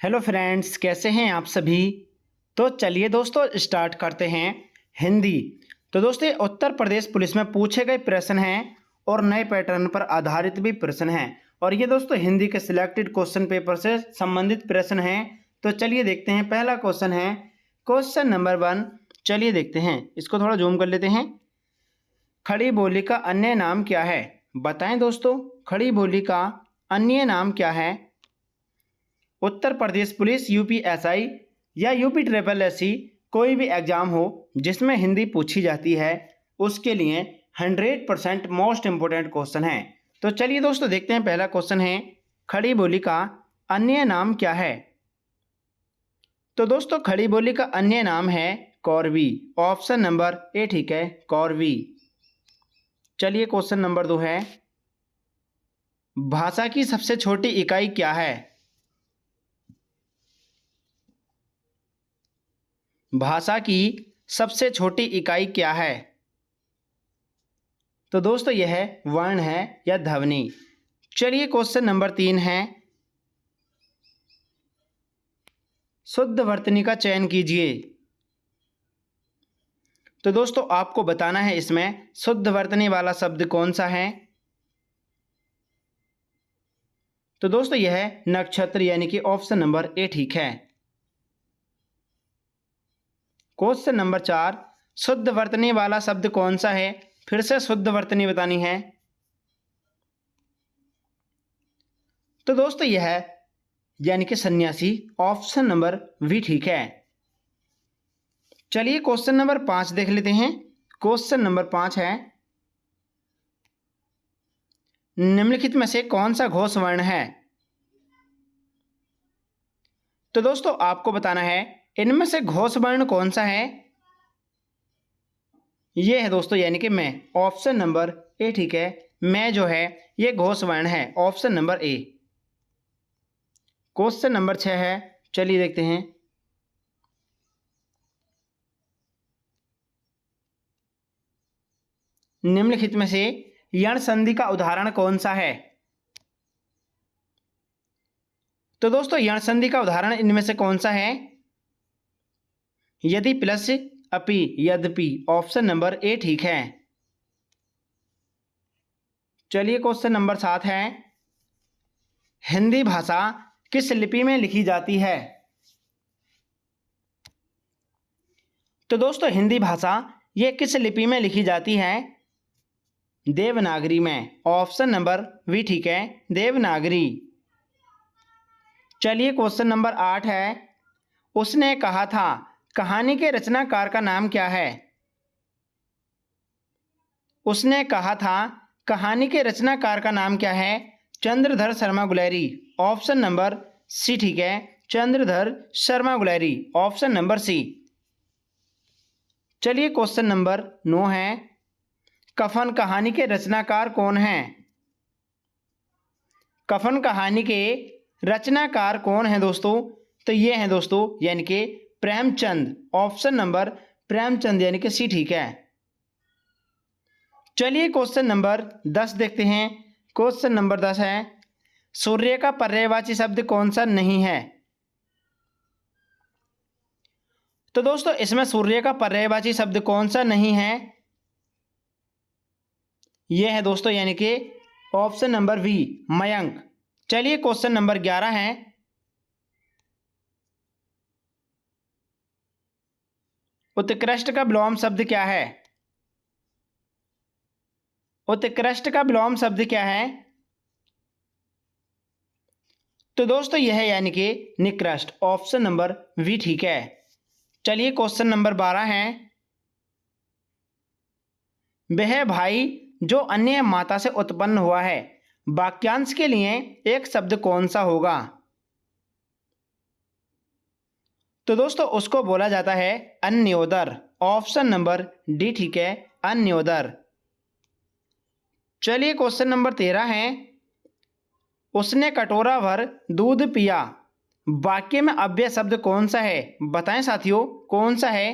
Hello friends, कैसे हैं आप सभी। तो चलिए दोस्तों स्टार्ट करते हैं हिंदी। तो दोस्तों ये उत्तर प्रदेश पुलिस में पूछे गए प्रश्न हैं और नए पैटर्न पर आधारित भी प्रश्न हैं। और ये दोस्तों हिंदी के सिलेक्टेड क्वेश्चन पेपर से संबंधित प्रश्न हैं। तो चलिए देखते हैं। पहला क्वेश्चन है क्वेश्चन नंबर 1। चलिए देखते हैं, इसको थोड़ा जूम कर लेते हैं। खड़ी बोली का अन्य नाम क्या है? बताएं दोस्तों, खड़ी बोली का अन्य नाम क्या है? उत्तर प्रदेश पुलिस, यूपीएसआई या यूपी ट्रिपल एससी कोई भी एग्जाम हो जिसमें हिंदी पूछी जाती है उसके लिए 100% मोस्ट इंपोर्टेंट क्वेश्चन है। तो चलिए दोस्तों देखते हैं। पहला क्वेश्चन है खड़ी बोली का अन्य नाम क्या है? तो दोस्तों खड़ी बोली का अन्य नाम है कौरवी। ऑप्शन नंबर ए ठीक है, कौरवी। चलिए क्वेश्चन नंबर 2 है भाषा की सबसे छोटी इकाई क्या है? भाषा की सबसे छोटी इकाई क्या है? तो दोस्तों यह वर्ण है या ध्वनि। चलिए क्वेश्चन नंबर 3 है शुद्ध वर्तनी का चयन कीजिए। तो दोस्तों आपको बताना है इसमें शुद्ध वर्तनी वाला शब्द कौन सा है। तो दोस्तों यह नक्षत्र यानी कि ऑप्शन नंबर ए ठीक है। क्वेश्चन नंबर 4 शुद्ध वर्तनी वाला शब्द कौन सा है? फिर से शुद्ध वर्तनी बतानी है। तो दोस्तों यह यानी कि सन्यासी। ऑप्शन नंबर बी ठीक है। चलिए क्वेश्चन नंबर 5 देख लेते हैं। क्वेश्चन नंबर 5 है निम्नलिखित में से कौन सा घोष वर्ण है? तो दोस्तों आपको बताना है इनमें से घोष वर्ण कौन सा है। ये है दोस्तों यानी कि मैं। ऑप्शन नंबर ए ठीक है, मैं जो है ये घोष वर्ण है। Option number A. Question number 6 है, चलिए देखते हैं। निम्नलिखित में से यण संधि का उदाहरण कौन सा है? तो दोस्तों यण संधि का उदाहरण इनमें से कौन सा है? यदि प्लस अपि यद्यपि। ऑप्शन नंबर ए ठीक है। चलिए क्वेश्चन नंबर 7 है हिंदी भाषा किस लिपि में लिखी जाती है? तो दोस्तों हिंदी भाषा ये किस लिपि में लिखी जाती है? देवनागरी में। ऑप्शन नंबर बी ठीक है, देवनागरी। चलिए क्वेश्चन नंबर 8 है उसने कहा था कहानी के रचनाकार का नाम क्या है? उसने कहा था कहानी के रचनाकार का नाम क्या है? Chandradhar Sharma Guleri. Option number C ठीक है, Chandradhar Sharma Guleri. Option number C. चलिए क्वेश्चन नंबर 9 है कफन कहानी के रचनाकार कौन हैं? कफन कहानी के रचनाकार कौन है दोस्तों? तो ये हैं दोस्तों यानी कि प्रेमचंद। ऑप्शन नंबर प्रेमचंद यानी कि सी ठीक है। चलिए क्वेश्चन नंबर 10 देखते हैं। क्वेश्चन नंबर 10 है सूर्य का पर्यायवाची शब्द कौन सा नहीं है? तो दोस्तों इसमें सूर्य का पर्यायवाची शब्द कौन सा नहीं है? यह है दोस्तों यानी कि ऑप्शन नंबर बी, मयंक। चलिए क्वेश्चन नंबर 11 है उत्कृष्ट का विलोम शब्द क्या है? उत्कृष्ट का विलोम शब्द क्या है? तो दोस्तों यह है यानी कि निकृष्ट। ऑप्शन नंबर बी ठीक है। चलिए क्वेश्चन नंबर 12 है वह भाई जो अन्य माता से उत्पन्न हुआ है वाक्यांश के लिए एक शब्द कौन सा होगा? तो दोस्तों उसको बोला जाता है अन्योदर। ऑप्शन नंबर डी ठीक है, अन्योदर। चलिए क्वेश्चन नंबर 13 है उसने कटोरा भर दूध पिया वाक्य में अव्यय शब्द कौन सा है? बताएं साथियों कौन सा है?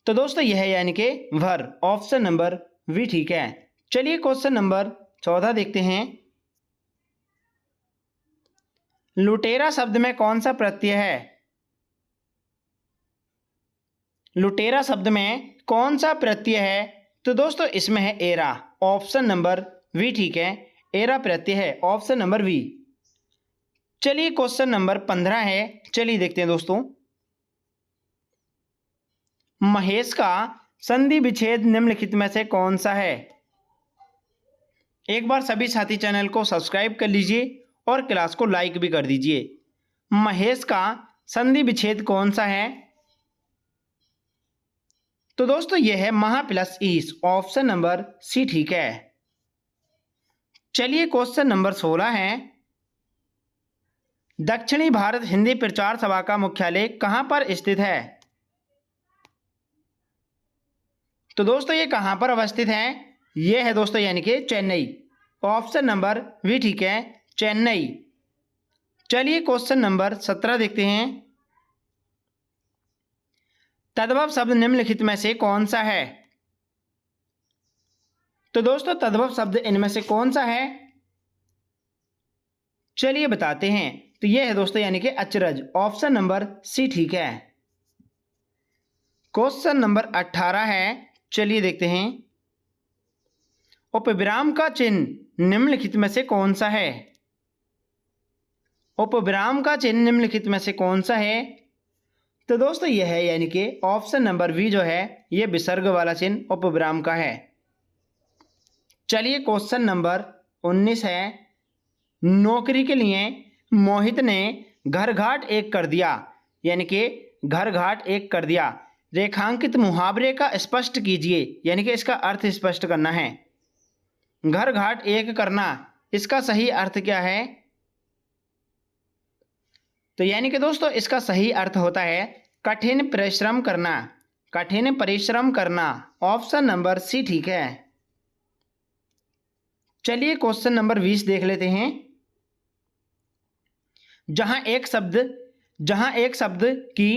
तो दोस्तों यह है यानी कि भर। ऑप्शन नंबर बी ठीक है। चलिए क्वेश्चन नंबर 14 देखते हैं। लुटेरा शब्द में कौन सा प्रत्यय है? लुटेरा शब्द में कौन सा प्रत्यय है? तो दोस्तों इसमें है एरा। ऑप्शन नंबर वी ठीक है, एरा प्रत्यय है, ऑप्शन नंबर वी। चलिए क्वेश्चन नंबर 15 है, चलिए देखते हैं दोस्तों। महेश का संधि विच्छेद निम्नलिखित में से कौन सा है? एक बार सभी साथी चैनल को सब्सक्राइब कर लीजिए और क्लास को लाइक भी कर दीजिए। महेश का संधि विच्छेद कौन सा है? तो दोस्तों यह है महा प्लस ईस, ऑप्शन नंबर सी ठीक है। चलिए क्वेश्चन नंबर 16 है। दक्षिणी भारत हिंदी प्रचार सभा का मुख्यालय कहां पर स्थित है? तो दोस्तों ये कहां पर अवस्थित है? ये है दोस्तों यानी कि चेन्नई, ऑप्शन नंबर वी ठीक है, चेन्नई। चलिए क्वेश्चन नंबर 17 देखते हैं। तद्भव शब्द निम्नलिखित में से कौन सा है? तो दोस्तों तद्भव शब्द इनमें से कौन सा है? चलिए बताते हैं। तो यह है दोस्तों यानी कि अचरज, ऑप्शन नंबर सी ठीक है। क्वेश्चन नंबर 18 है, चलिए देखते हैं। उपविराम का चिन्ह निम्नलिखित में से कौन सा है? उपविराम का चिन्ह निम्नलिखित में से कौन सा है? तो दोस्तों यह है यानी कि ऑप्शन नंबर वी जो है यह विसर्ग वाला चिन्ह उपविराम का है। चलिए क्वेश्चन नंबर 19 है। नौकरी के लिए मोहित ने घर घाट एक कर दिया, यानी कि घर घाट एक कर दिया। रेखांकित मुहावरे का स्पष्ट कीजिए, यानी कि इसका अर्थ स्पष्ट करना है। घर घाट एक करना, इसका सही अर्थ क्या है? तो यानी कि दोस्तों इसका सही अर्थ होता है कठिन परिश्रम करना, कठिन परिश्रम करना, ऑप्शन नंबर सी ठीक है। चलिए क्वेश्चन नंबर 20 देख लेते हैं। जहां एक शब्द की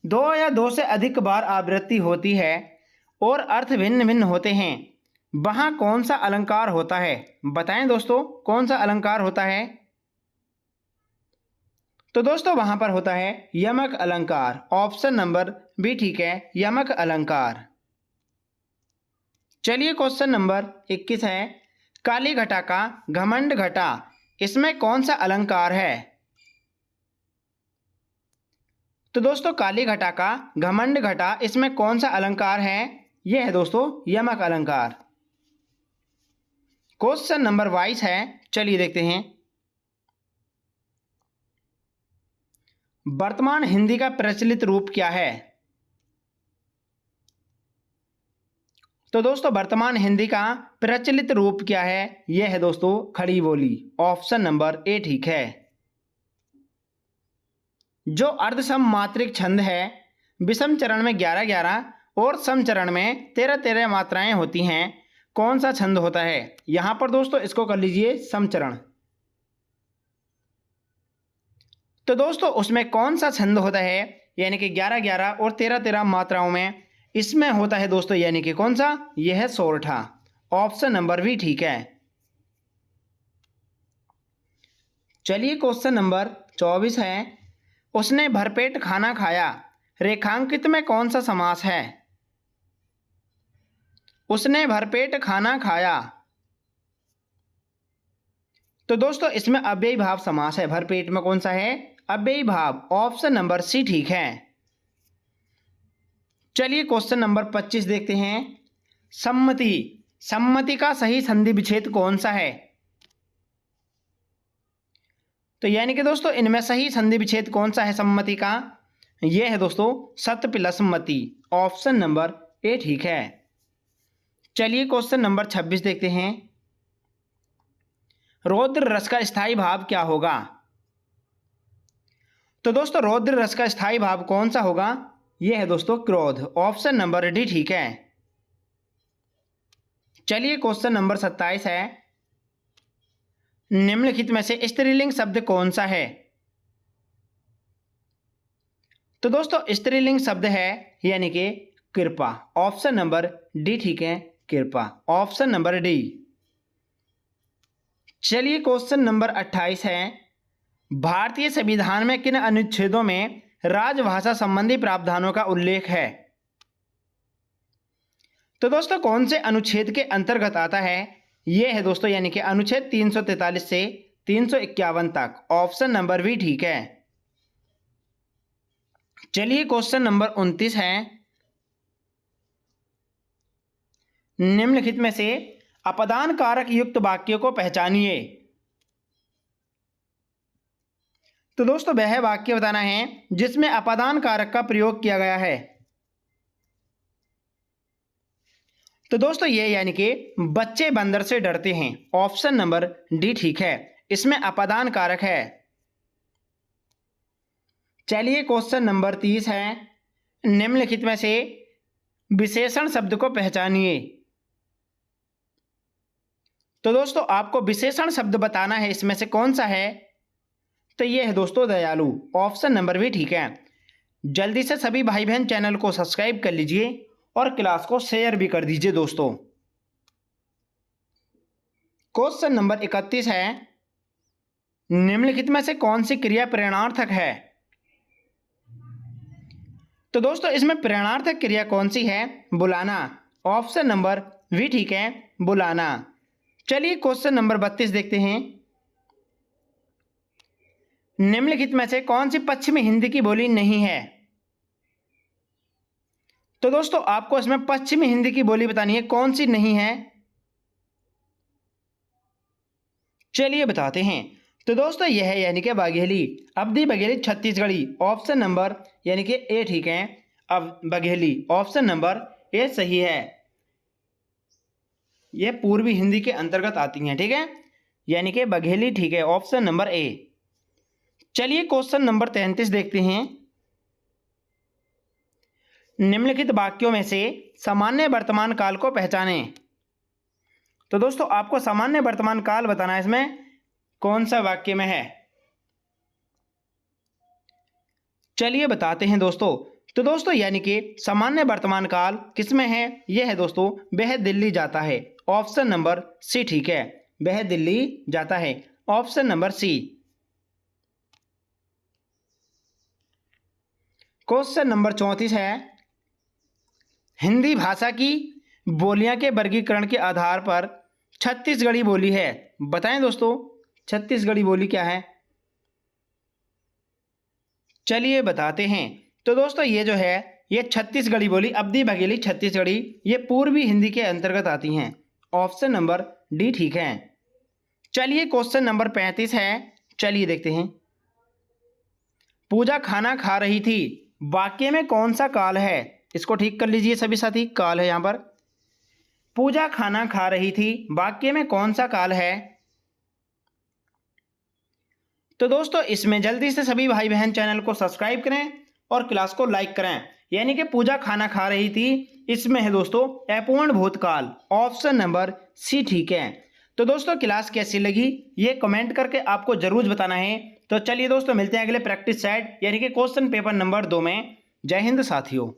दो या दो से अधिक बार आवृत्ति होती है और अर्थ भिन्न भिन्न होते हैं, वहां कौन सा अलंकार होता है? बताएं दोस्तों कौन सा अलंकार होता है? तो दोस्तों वहां पर होता है यमक अलंकार, ऑप्शन नंबर बी ठीक है, यमक अलंकार। चलिए क्वेश्चन नंबर 21 है। काली घटा का घमंड घटा, इसमें कौन सा अलंकार है? तो दोस्तों काली घटा का घमंड घटा, इसमें कौन सा अलंकार है? यह है दोस्तों यमक अलंकार। क्वेश्चन नंबर 22 है, चलिए देखते हैं। वर्तमान हिंदी का प्रचलित रूप क्या है? तो दोस्तों वर्तमान हिंदी का प्रचलित रूप क्या है? यह है दोस्तों खड़ी बोली, ऑप्शन नंबर ए ठीक है। जो अर्धसम मात्रिक छंद है, विषम चरण में 11-11 और सम चरण में 13-13 मात्राएं होती हैं, कौन सा छंद होता है? यहां पर दोस्तों इसको कर लीजिए समचरण। तो दोस्तों उसमें कौन सा छंद होता है? यानी कि 11-11 और 13-13 मात्राओं में इसमें होता है दोस्तों यानी कि कौन सा? यह है सोरठा, ऑप्शन नंबर बी ठीक है। चलिए क्वेश्चन नंबर 24 है। उसने भरपेट खाना खाया, रेखांकित में कौन सा समास है? उसने भरपेट खाना खाया, तो दोस्तों इसमें अव्ययी भाव समास है। भरपेट में कौन सा है? अव्ययी भाव, ऑप्शन नंबर सी ठीक है। चलिए क्वेश्चन नंबर 25 देखते हैं। सम्मति, सम्मति का सही संधि विच्छेद कौन सा है? तो यानी कि दोस्तों इनमें सही संधि विच्छेद कौन सा है सम्मति का? यह है दोस्तों सत प्लस मति, ऑप्शन नंबर ए ठीक है। चलिए क्वेश्चन नंबर 26 देखते हैं। रौद्र रस का स्थायी भाव क्या होगा? तो दोस्तों रौद्र रस का स्थायी भाव कौन सा होगा? यह है दोस्तों क्रोध, ऑप्शन नंबर डी ठीक है। चलिए क्वेश्चन नंबर 27 है। निम्नलिखित में से स्त्रीलिंग शब्द कौन सा है? तो दोस्तों स्त्रीलिंग शब्द है यानी कि कृपा, ऑप्शन नंबर डी ठीक है, कृपा, ऑप्शन नंबर डी। चलिए क्वेश्चन नंबर 28 है। भारतीय संविधान में किन अनुच्छेदों में राजभाषा संबंधी प्रावधानों का उल्लेख है? तो दोस्तों कौन से अनुच्छेद के अंतर्गत आता है? यह है दोस्तों यानी कि अनुच्छेद 343 से 351 तक। ऑप्शन नंबर बी ठीक है। चलिए क्वेश्चन नंबर 29 है, निम्नलिखित में से अपदान कारक युक्त वाक्यों को पहचानिए। तो दोस्तों वह वाक्य बताना है जिसमें अपदान कारक का प्रयोग किया गया है। तो दोस्तों ये यानी कि बच्चे बंदर से डरते हैं। ऑप्शन नंबर डी ठीक है, इसमें अपदान कारक है। चलिए क्वेश्चन नंबर 30 है, निम्नलिखित में से विशेषण शब्द को पहचानिए। तो दोस्तों आपको विशेषण शब्द बताना है, इसमें से कौन सा है? तो ये है दोस्तों दयालु। ऑप्शन नंबर भी ठीक है। जल्दी से सभी भाई बहन चैनल को सब्सक्राइब कर लीजिए और क्लास को शेयर भी कर दीजिए दोस्तों। क्वेश्चन नंबर 31 है, निम्नलिखित में से कौन सी क्रिया प्रेरणार्थक है? तो दोस्तों इसमें प्रेरणार्थक क्रिया कौन सी है? बुलाना। ऑप्शन नंबर भी ठीक है, बुलाना। चलिए क्वेश्चन नंबर 32 देखते हैं, निम्नलिखित में से कौन सी पश्चिमी हिंदी की बोली नहीं है? तो दोस्तों आपको इसमें पश्चिमी हिंदी की बोली बतानी है, कौन सी नहीं है? चलिए बताते हैं। तो दोस्तों यह है यानी कि बघेली, अवधी बघेली छत्तीसगढ़ी। ऑप्शन नंबर यानी कि ए ठीक है, अब बघेली। ऑप्शन नंबर ए सही है, यह पूर्वी हिंदी के अंतर्गत आती हैं, ठीक है, यानी कि बघेली ठीक है। Option number A. चलिए क्वेश्चन नंबर 33 देखते हैं, निम्नलिखित वाक्यों में से सामान्य वर्तमान काल को पहचानें। तो दोस्तों आपको सामान्य वर्तमान काल बताना है, इसमें कौन सा वाक्य में है? चलिए बताते हैं दोस्तों। तो दोस्तों यानी कि सामान्य वर्तमान काल किसमें है? यह है दोस्तों वह दिल्ली जाता है। ऑप्शन नंबर सी ठीक है, वह दिल्ली जाता है। Option number C. Question number 34 है, हिंदी भाषा की बोलियां के वर्गीकरण के आधार पर छत्तीसगढ़ी बोली है। बताएं दोस्तों छत्तीसगढ़ी बोली क्या है? चलिए बताते हैं। तो दोस्तों ये जो है ये छत्तीसगढ़ी बोली, अवधी बघेली छत्तीसगढ़ी, ये पूर्वी हिंदी के अंतर्गत आती हैं। ऑप्शन नंबर डी ठीक है। चलिए क्वेश्चन नंबर 35 है, चलिए देखते हैं, पूजा खाना खा रही थी, वाक्य में कौन सा काल है? इसको ठीक कर लीजिए सभी साथी, काल है यहाँ पर। पूजा खाना खा रही थी, वाक्य में कौन सा काल है? तो दोस्तों इसमें जल्दी से सभी भाई बहन चैनल को सब्सक्राइब करें और क्लास को लाइक करें। यानी कि पूजा खाना खा रही थी, इसमें है दोस्तों अपूर्ण भूतकाल। ऑप्शन नंबर सी ठीक है। तो दोस्तों क्लास कैसी लगी ये कमेंट करके आपको जरूर बताना है। तो चलिए दोस्तों मिलते हैं अगले प्रैक्टिस सेट यानी कि क्वेश्चन पेपर नंबर 2 में। जय हिंद साथियों।